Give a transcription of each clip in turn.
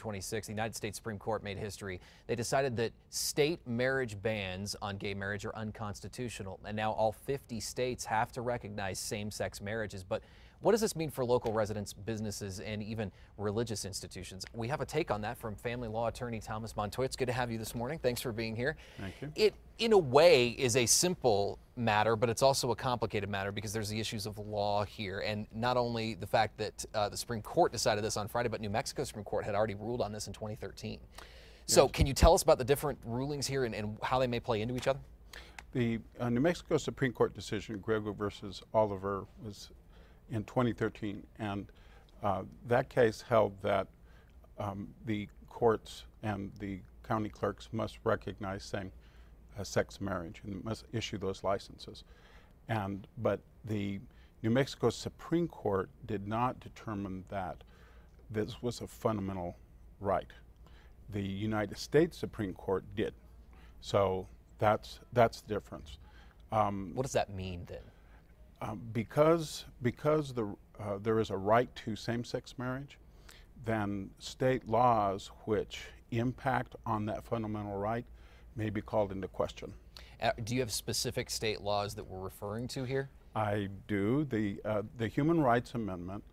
26, the United States Supreme Court made history. They decided that state marriage bans on gay marriage are unconstitutional, and now all 50 states have to recognize same-sex marriages. But what does this mean for local residents, businesses, and even religious institutions? We have a take on that from family law attorney Thomas Montoya. It's good to have you this morning. Thanks for being here. Thank you. It, in a way, is a simple matter, but it's also a complicated matter because there's the issues of law here. And not only the fact that the Supreme Court decided this on Friday, but New Mexico Supreme Court had already ruled on this in 2013. So can you tell us about the different rulings here and how they may play into each other? The New Mexico Supreme Court decision, Grego versus Oliver, was in 2013, and that case held that the courts and the county clerks must recognize same-sex marriage and must issue those licenses. But the New Mexico Supreme Court did not determine that this was a fundamental right. The United States Supreme Court did. So that's the difference. What does that mean then? Because there is a right to same-sex marriage, then state laws which impact on that fundamental right may be called into question. Do you have specific state laws that we're referring to here? I do. The Human Rights Amendment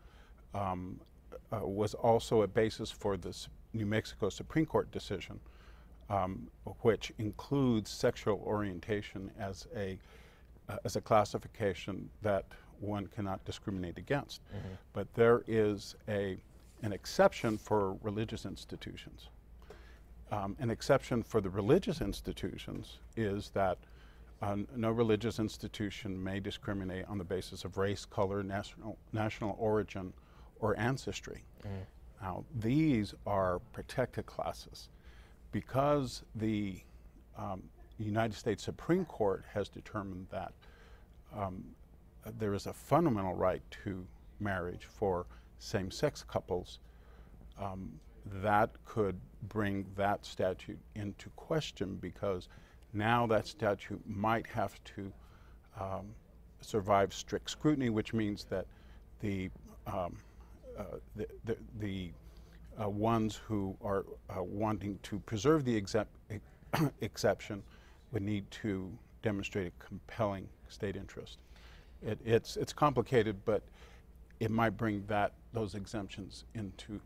was also a basis for this New Mexico Supreme Court decision, which includes sexual orientation as a classification that one cannot discriminate against. Mm-hmm. But there is an exception for religious institutions. An exception for the religious institutions is that no religious institution may discriminate on the basis of race, color, national origin, or ancestry. Mm. Now, these are protected classes. Because the United States Supreme Court has determined that there is a fundamental right to marriage for same-sex couples, that could bring that statute into question, because now that statute might have to survive strict scrutiny, which means that the ones who are wanting to preserve the exception would need to demonstrate a compelling state interest. It's complicated, but it might bring those exemptions into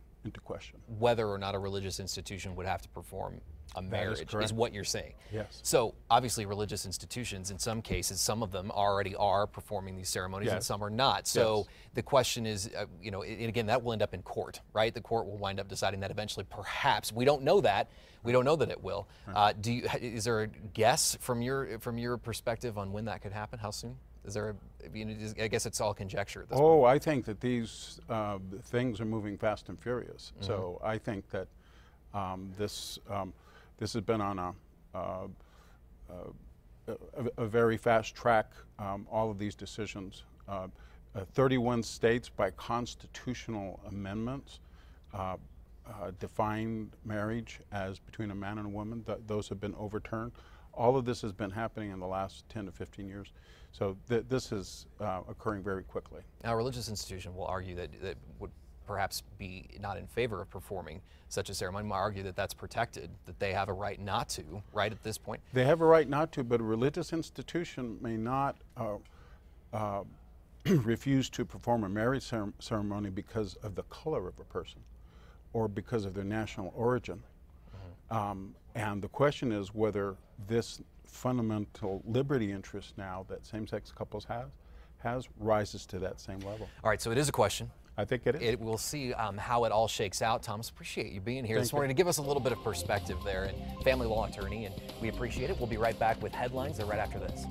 question. Whether or not a religious institution would have to perform a marriage is what you're saying. Yes. So obviously religious institutions, in some cases, some of them already are performing these ceremonies, yes, and some are not. So yes, the question is, and again, that will end up in court, right? The court will wind up deciding that eventually, perhaps. We don't know that. We don't know that it will. Right. Is there a guess from your perspective on when that could happen? How soon? Is there I guess it's all conjecture at this point. I think that these things are moving fast and furious. Mm-hmm. So I think that this has been on a very fast track. All of these decisions, 31 states by constitutional amendments defined marriage as between a man and a woman. Those have been overturned. All of this has been happening in the last 10 to 15 years. So this is occurring very quickly. Now, a religious institution will argue that would perhaps be not in favor of performing such a ceremony, might argue that that's protected, that they have a right not to, right, at this point? They have a right not to, but a religious institution may not refuse to perform a marriage ceremony because of the color of a person or because of their national origin. Mm-hmm. And the question is whether this fundamental liberty interest now that same-sex couples has rises to that same level. All right, so it is a question. I think it is. We'll see how it all shakes out. Thomas, appreciate you being here this morning to give us a little bit of perspective there, and family law attorney, and we appreciate it. We'll be right back with headlines right after this.